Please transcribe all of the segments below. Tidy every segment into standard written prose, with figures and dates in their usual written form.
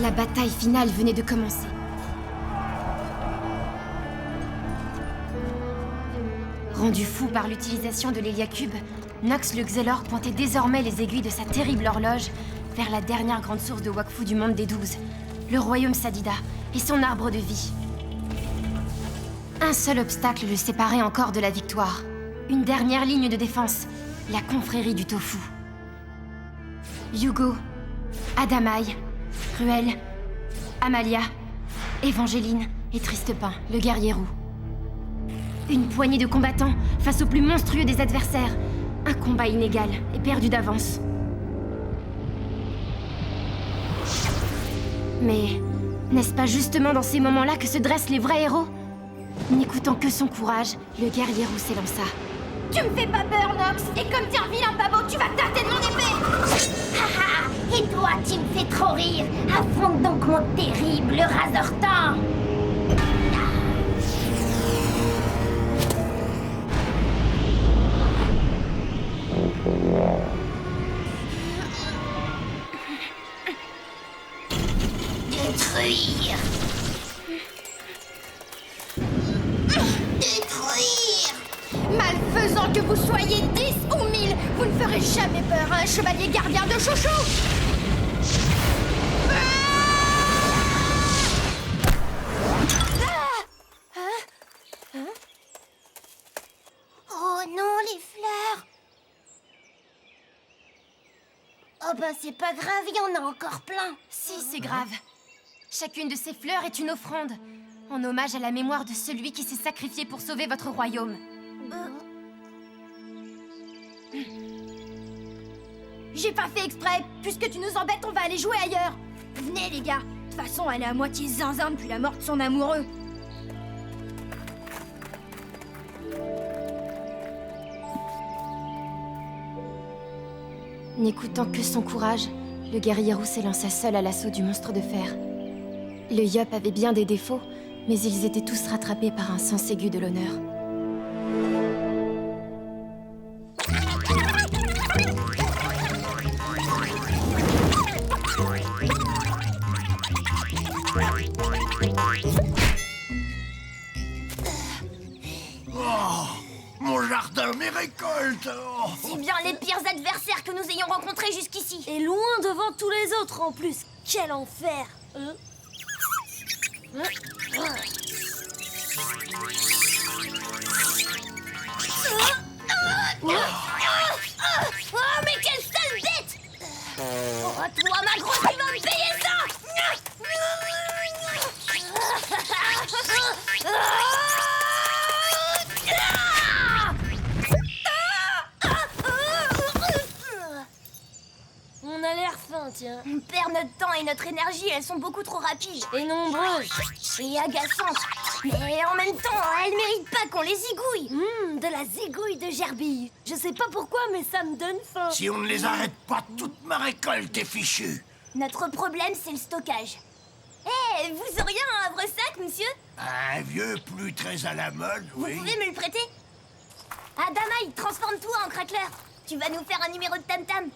La bataille finale venait de commencer. Rendu fou par l'utilisation de l'Héliacube, Nox le Xelor pointait désormais les aiguilles de sa terrible horloge vers la dernière grande source de Wakfu du monde des 12, le royaume Sadida et son arbre de vie. Un seul obstacle le séparait encore de la victoire. Une dernière ligne de défense, la confrérie du Tofu. Hugo, Adamaï, Ruel, Amalia, Évangéline et Tristepin, le guerrier roux. Une poignée de combattants face au plus monstrueux des adversaires. Un combat inégal et perdu d'avance. Mais n'est-ce pas justement dans ces moments-là que se dressent les vrais héros? N'écoutant que son courage, le guerrier roux s'élança. Tu me fais pas peur, Nox. Et comme t'es un vilain babo, tu vas tâter de mon épée. Haha. Et toi, tu me fais trop rire. Affronte donc mon terrible Razortan. Détruire. Détruire. Malfaisant que vous soyez 10 ou 1000, vous ne ferez jamais peur à un chevalier gardien de chouchou. Oh non, les fleurs. Oh bah c'est pas grave, il y en a encore plein. Si, c'est grave. Chacune de ces fleurs est une offrande, en hommage à la mémoire de celui qui s'est sacrifié pour sauver votre royaume. J'ai pas fait exprès. Puisque tu nous embêtes, on va aller jouer ailleurs. Venez les gars. De toute façon, elle est à moitié zinzin depuis la mort de son amoureux. N'écoutant que son courage, le guerrier roux s'élança seul à l'assaut du monstre de fer. Le Yup avait bien des défauts, mais ils étaient tous rattrapés par un sens aigu de l'honneur. Oh, mon jardin, mes récoltes. Oh. C'est bien les pires adversaires que nous ayons rencontrés jusqu'ici. Et loin devant tous les autres en plus. Quel enfer. Oh, mais quelle sale bête! Oh, toi, ma grosse, tu vas me payer ça! On a l'air faim, tiens. On perd notre temps et notre énergie, elles sont beaucoup trop rapides. Et nombreuses. Et agaçantes. Mais en même temps, elles méritent pas qu'on les zigouille. De la zigouille de gerbille. Je sais pas pourquoi, mais ça me donne faim. Si on ne les arrête pas, toute ma récolte est fichue. Notre problème, c'est le stockage. Eh, vous auriez un havre-sac, monsieur? Un vieux plus très à la mode, Vous oui. pouvez me le prêter? Adamaï, transforme-toi en craqueleur. Tu vas nous faire un numéro de tam-tam.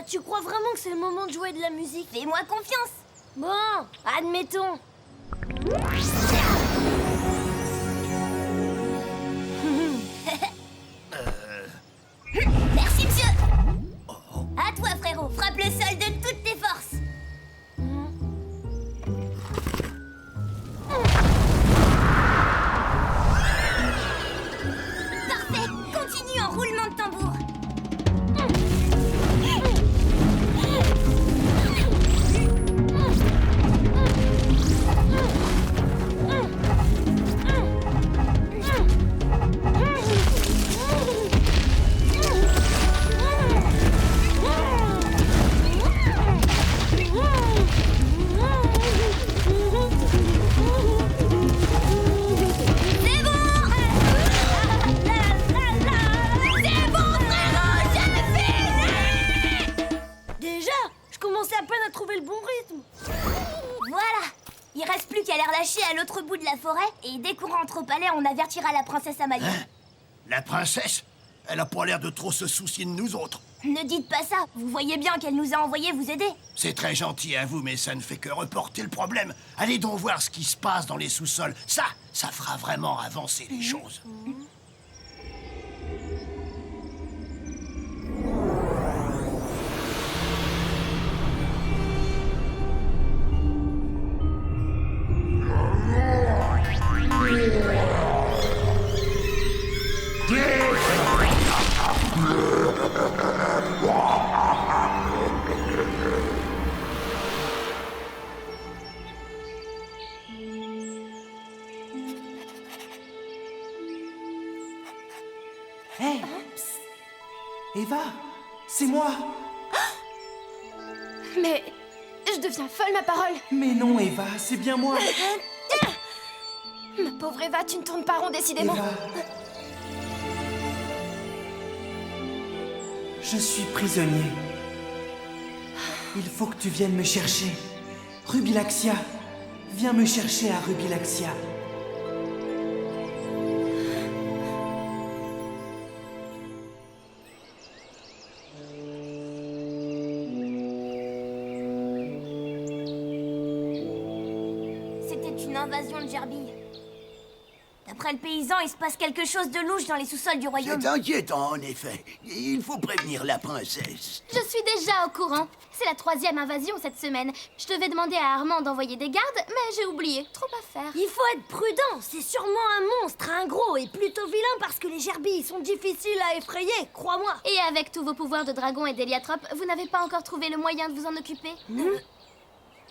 Tu crois vraiment que c'est le moment de jouer de la musique? Fais-moi confiance. Bon, admettons. Merci, monsieur. À toi, frérot. Frappe le sol de toutes tes forces. Parfait. Continue en roulement de tambour. C'est bon. C'est bon, frérot, j'ai fini. Déjà, je commençais à peine à trouver le bon rythme. Voilà. Il reste plus qu'à les relâcher à l'autre bout de la forêt et dès qu'on rentre au palais, on avertira la princesse Amalia. Hein? La princesse? Elle a pas l'air de trop se soucier de nous autres. Ne dites pas ça. Vous voyez bien qu'elle nous a envoyé vous aider. C'est très gentil à vous, mais ça ne fait que reporter le problème. Allez donc voir ce qui se passe dans les sous-sols. Ça fera vraiment avancer les choses. Hé Eva, c'est moi. Mais je deviens folle, ma parole. Mais non, Eva, c'est bien moi. Ma pauvre Eva, tu ne tournes pas rond, décidément. Eva. Je suis prisonnier. Il faut que tu viennes me chercher. Rubilaxia, viens me chercher à Rubilaxia. C'était une invasion de gerbilles. D'après le paysan, il se passe quelque chose de louche dans les sous-sols du royaume. C'est inquiétant, en effet. Il faut prévenir la princesse. Je suis déjà au courant. C'est la 3e invasion cette semaine. Je devais demander à Armand d'envoyer des gardes, mais j'ai oublié. Trop à faire. Il faut être prudent, c'est sûrement un monstre, un gros et plutôt vilain parce que les gerbilles sont difficiles à effrayer, crois-moi. Et avec tous vos pouvoirs de dragon et d'héliatrope, vous n'avez pas encore trouvé le moyen de vous en occuper?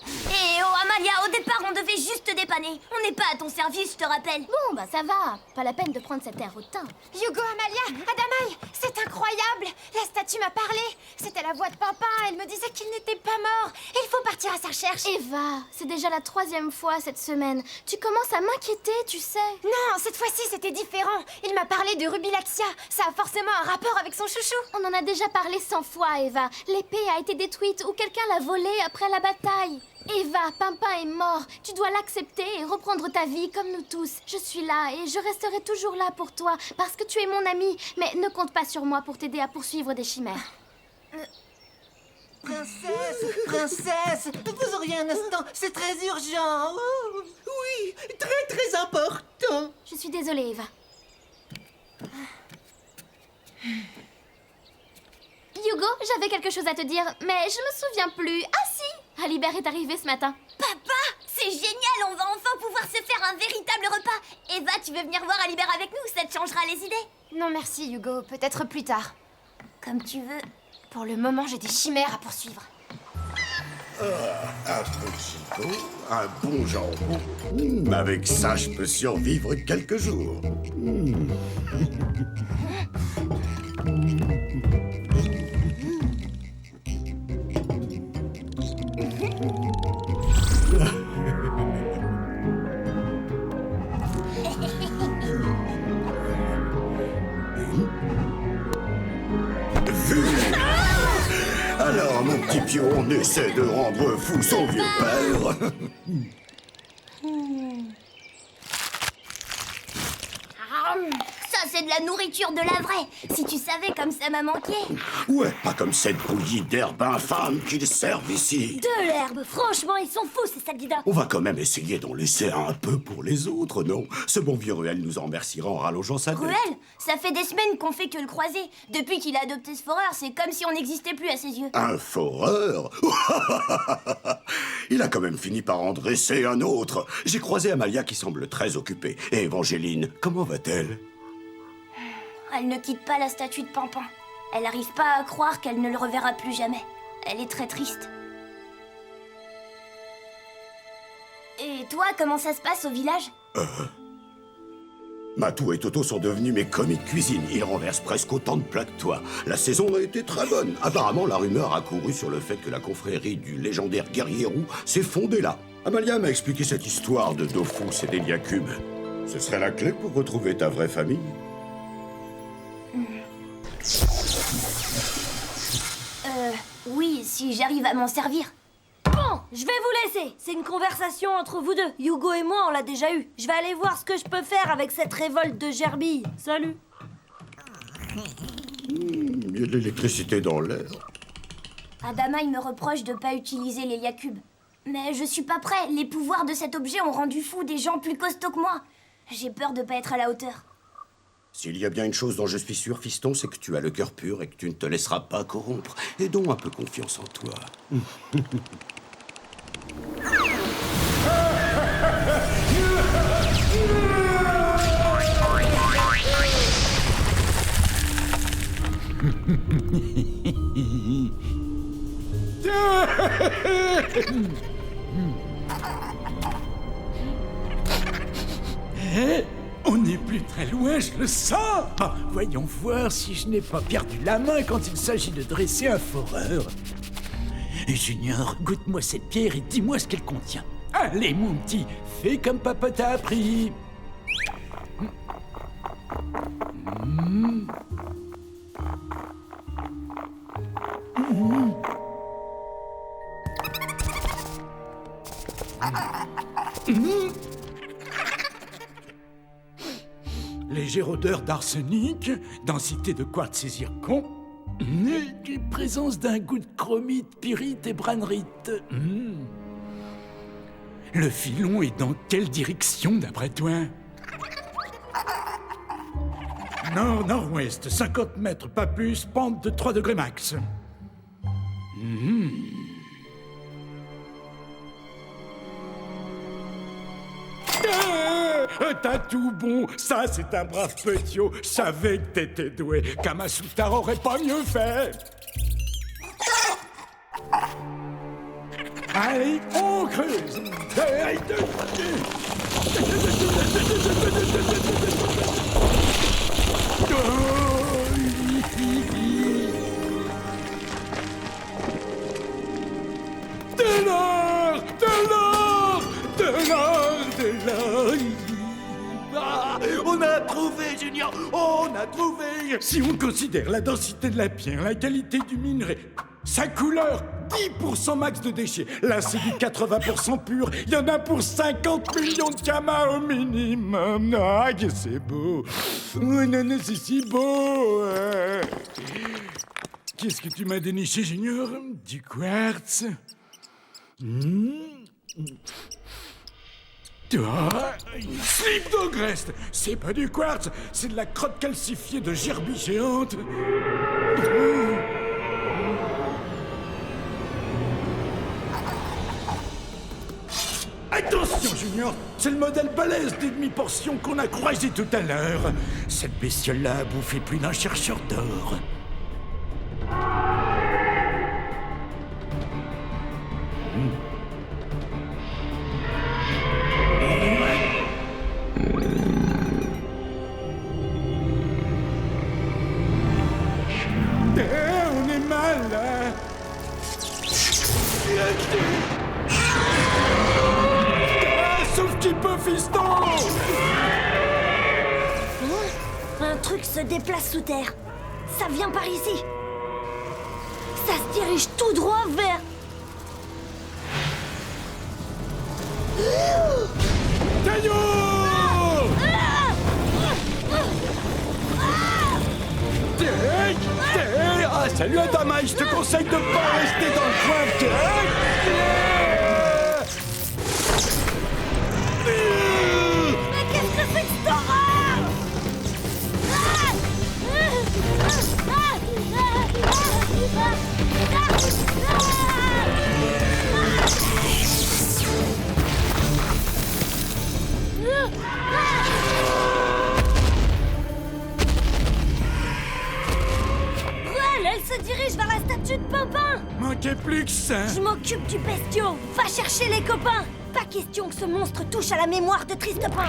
Eh oh Amalia, au départ on devait juste dépanner. On n'est pas à ton service, je te rappelle. Bon bah ça va, pas la peine de prendre cet air hautain. Hugo, Amalia, Adamaï, c'est incroyable. La statue m'a parlé. C'était la voix de Pimpin. Elle me disait qu'il n'était pas mort. Il faut partir à sa recherche. Eva, c'est déjà la 3e fois cette semaine. Tu commences à m'inquiéter, tu sais. Non, cette fois-ci, c'était différent. Il m'a parlé de Rubilaxia. Ça a forcément un rapport avec son chouchou. On en a déjà parlé 100 fois, Eva. L'épée a été détruite ou quelqu'un l'a volée après la bataille. Eva, Pimpin est mort. Tu dois l'accepter et reprendre ta vie comme nous tous. Je suis là et je resterai toujours là pour toi parce que tu es mon ami. Mais ne compte pas sur moi pour t'aider à poursuivre des chimères. Princesse, vous auriez un instant, c'est très urgent. Oh, oui, très important. Je suis désolée, Eva. Hugo, j'avais quelque chose à te dire, mais je me souviens plus. Ah si, Alibert est arrivé ce matin. Papa, c'est génial, on va enfin pouvoir se faire un véritable repas. Eva, tu veux venir voir Alibert avec nous? Ça te changera les idées. Non, merci, Hugo. Peut-être plus tard. Comme tu veux. Pour le moment, j'ai des chimères à poursuivre. Un petit pot, un bon jambon. Avec ça, je peux survivre quelques jours. Alors, mon petit pion essaie de rendre fou son vieux père. Ça, c'est de la nourriture de la vraie. Si tu savais comme ça m'a manqué. Ouais, pas comme cette bouillie d'herbe infâme qu'ils servent ici. De l'herbe, franchement, ils sont fous ces Saldidas. On va quand même essayer d'en laisser un peu pour les autres, non? Ce bon vieux Ruel nous en remerciera en rallongeant sa tête. Ruel, ça fait des semaines qu'on fait que le croiser. Depuis qu'il a adopté ce foreur, c'est comme si on n'existait plus à ses yeux. Un foreur? Il a quand même fini par en dresser un autre. J'ai croisé Amalia qui semble très occupée. Et Évangeline, comment va-t-elle? Elle ne quitte pas la statue de Pimpin. Elle n'arrive pas à croire qu'elle ne le reverra plus jamais. Elle est très triste. Et toi, comment ça se passe au village? Matou et Toto sont devenus mes commis de cuisine. Ils renversent presque autant de plats que toi. La saison a été très bonne. Apparemment, la rumeur a couru sur le fait que la confrérie du légendaire guerrier roux s'est fondée là. Amalia m'a expliqué cette histoire de Dofus et d'Héliacube. Ce serait la clé pour retrouver ta vraie famille. Oui, si j'arrive à m'en servir. Bon, je vais vous laisser. C'est une conversation entre vous deux. Hugo et moi, on l'a déjà eu. Je vais aller voir ce que je peux faire avec cette révolte de gerbilles. Salut. Il y a de l'électricité dans l'air. Adama, il me reproche de pas utiliser l'héliacube. Mais je suis pas prêt. Les pouvoirs de cet objet ont rendu fou des gens plus costauds que moi. J'ai peur de pas être à la hauteur. S'il y a bien une chose dont je suis sûr, fiston, c'est que tu as le cœur pur et que tu ne te laisseras pas corrompre. Et donc un peu confiance en toi. On n'est plus très loin, je le sens. Voyons voir si je n'ai pas perdu la main quand il s'agit de dresser un foreur. Junior, goûte-moi cette pierre et dis-moi ce qu'elle contient. Allez, mon petit, fais comme papa t'a appris. Légère odeur d'arsenic, densité de quartz et zircon, et présence d'un goût de chromite, pyrite et branrite. Le filon est dans quelle direction d'après toi? Nord-nord-ouest, 50 mètres, pas plus, pente de 3 degrés max. T'as tout bon, ça c'est un brave petit. Je savais que t'étais doué, Kamasutar aurait pas mieux fait. Allez, on creuse. De l'or, de l'or, de l'or, de l'or. Ah, on a trouvé, Junior, on a trouvé. Si on considère la densité de la pierre, la qualité du minerai, sa couleur, 10% max de déchets. Là, c'est du 80% pur. Il y en a pour 50 millions de kamas au minimum. Ah, que c'est beau. Oh, non, c'est si beau. Qu'est-ce que tu m'as déniché, Junior? Du quartz. Slip d'Ogrest. C'est pas du quartz, c'est de la crotte calcifiée de gerbille géante. Attention, Junior, c'est le modèle balèze des demi-portions qu'on a croisé tout à l'heure. Cette bestiole-là a bouffé plus d'un chercheur d'or. On est mal, là. Sauf qu'il peut, fiston. Un truc se déplace sous terre. Ça vient par ici. Ça se dirige tout droit vers... Taillot! Ah, salut Adama, je te conseille de pas rester dans le coin. Mais qu'est-ce que c'est que cette horreur? Elle se dirige vers la statue de Pimpin. Manquait plus que ça. Je m'occupe du bestiau. Va chercher les copains. Pas question que ce monstre touche à la mémoire de Tristepin.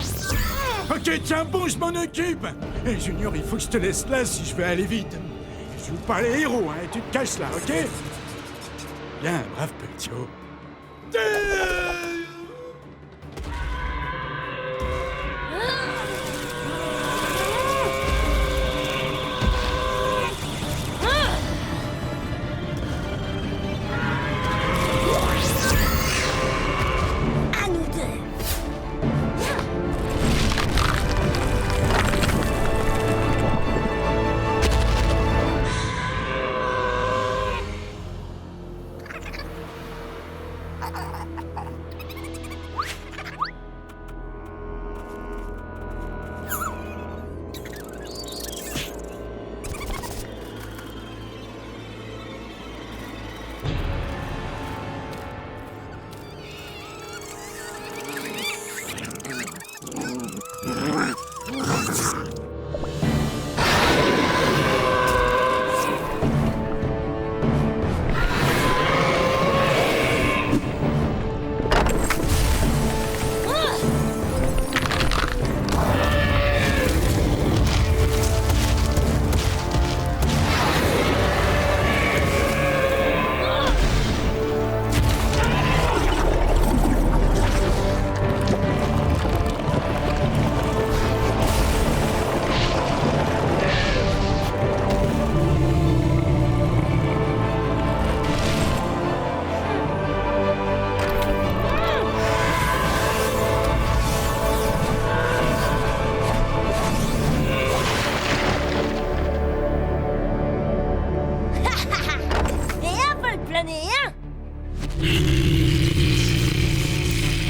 Ok, tiens bon, je m'en occupe. Hé, Junior, il faut que je te laisse là si je veux aller vite. Je joue pas les héros, hein, et tu te caches là, ok? Bien, brave petit. À nous deux.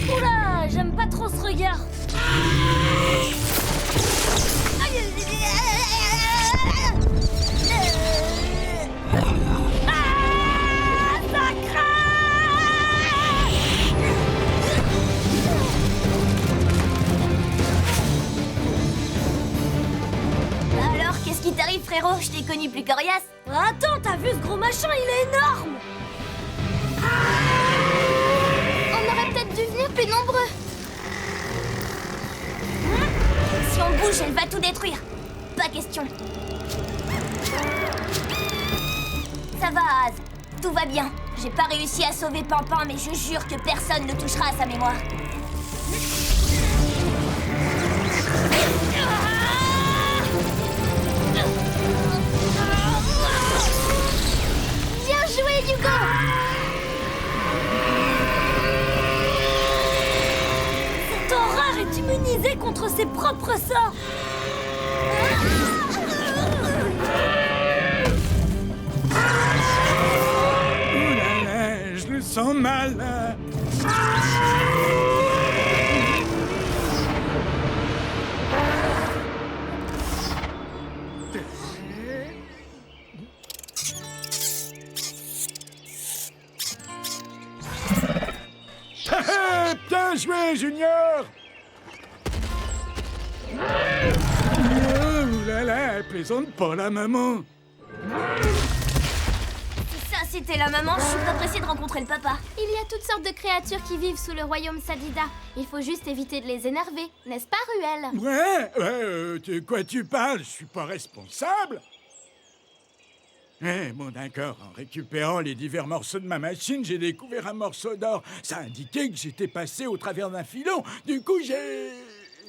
Oula, j'aime pas trop ce regard. Ça alors, qu'est-ce qui t'arrive, frérot? Je t'ai connu plus coriace. Attends, t'as vu ce gros machin? Il est énorme. On aurait peut-être dû venir plus nombreux. Si on bouge, elle va tout détruire. Pas question. Ça va, Az. Tout va bien. J'ai pas réussi à sauver Pampin, mais je jure que personne ne touchera à sa mémoire. Bien joué, Hugo! Cette horreur est immunisée contre ses propres sorts. Oh là là, je le sens mal. Bien joué, Junior! Oh là là, plaisante pas la maman. Si ça, c'était la maman, je suis pas pressée de rencontrer le papa. Il y a toutes sortes de créatures qui vivent sous le royaume Sadida. Il faut juste éviter de les énerver, n'est-ce pas, Ruel? Ouais, de quoi tu parles? Je suis pas responsable. Eh, bon d'accord, en récupérant les divers morceaux de ma machine, j'ai découvert un morceau d'or. Ça indiquait que j'étais passé au travers d'un filon. Du coup, j'ai...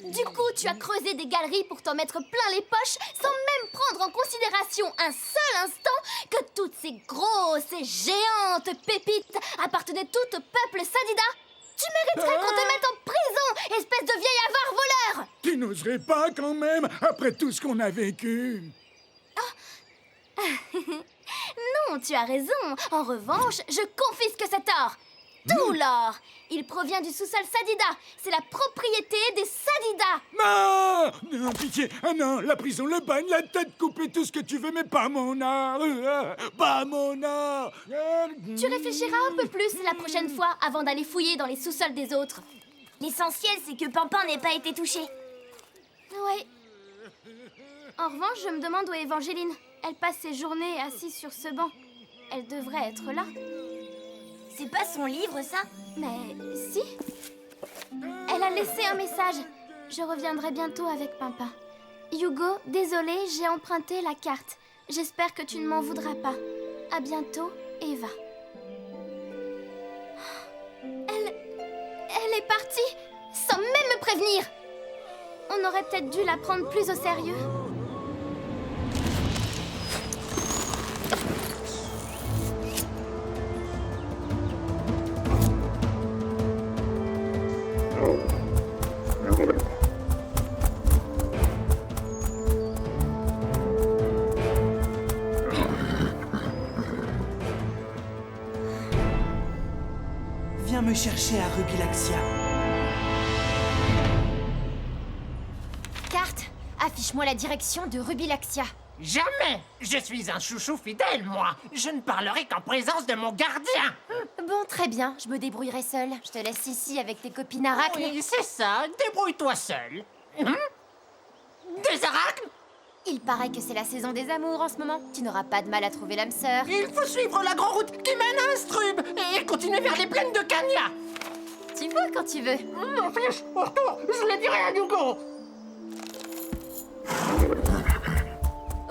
Du coup, tu as creusé des galeries pour t'en mettre plein les poches sans même prendre en considération un seul instant que toutes ces grosses et géantes pépites appartenaient toutes au peuple Sadida. Tu mériterais qu'on te mette en prison, espèce de vieil avare voleur! Tu n'oserais pas quand même, après tout ce qu'on a vécu. Non, tu as raison. En revanche, je confisque cet or. Tout l'or. Il provient du sous-sol Sadida. C'est la propriété des Sadida. Non! Non, pitié! Ah non, la prison, le bagne, la tête coupée, tout ce que tu veux, mais pas mon or! Pas mon or! Tu réfléchiras un peu plus la prochaine fois avant d'aller fouiller dans les sous-sols des autres. L'essentiel, c'est que Pampin n'ait pas été touché. Ouais. En revanche, je me demande où est Evangeline. Elle passe ses journées assise sur ce banc. Elle devrait être là. C'est pas son livre, ça? Mais si. Elle a laissé un message. Je reviendrai bientôt avec Pimpin. Hugo, désolé, j'ai emprunté la carte. J'espère que tu ne m'en voudras pas. À bientôt, Eva. Elle est partie, sans même me prévenir. On aurait peut-être dû la prendre plus au sérieux. Viens me chercher à Rubilaxia. Carte, affiche-moi la direction de Rubilaxia. Jamais! Je suis un chouchou fidèle, moi! Je ne parlerai qu'en présence de mon gardien! Bon, très bien, je me débrouillerai seule. Je te laisse ici avec tes copines arachnes. Oui, c'est ça, débrouille-toi seul. Des arachnes? Il paraît que c'est la saison des amours en ce moment. Tu n'auras pas de mal à trouver l'âme sœur. Il faut suivre la grande route qui mène à Astrub et continuer vers les plaines de Cagna. Tu vois quand tu veux. Non, fiche, au retour, je le dirai à Hugo.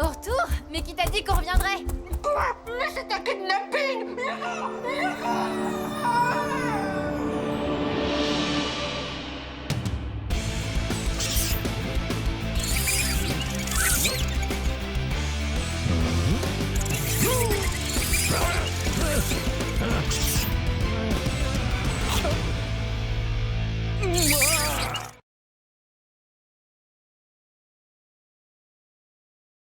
Au retour? Mais qui t'a dit qu'on reviendrait? Quoi? Mais c'est un kidnapping!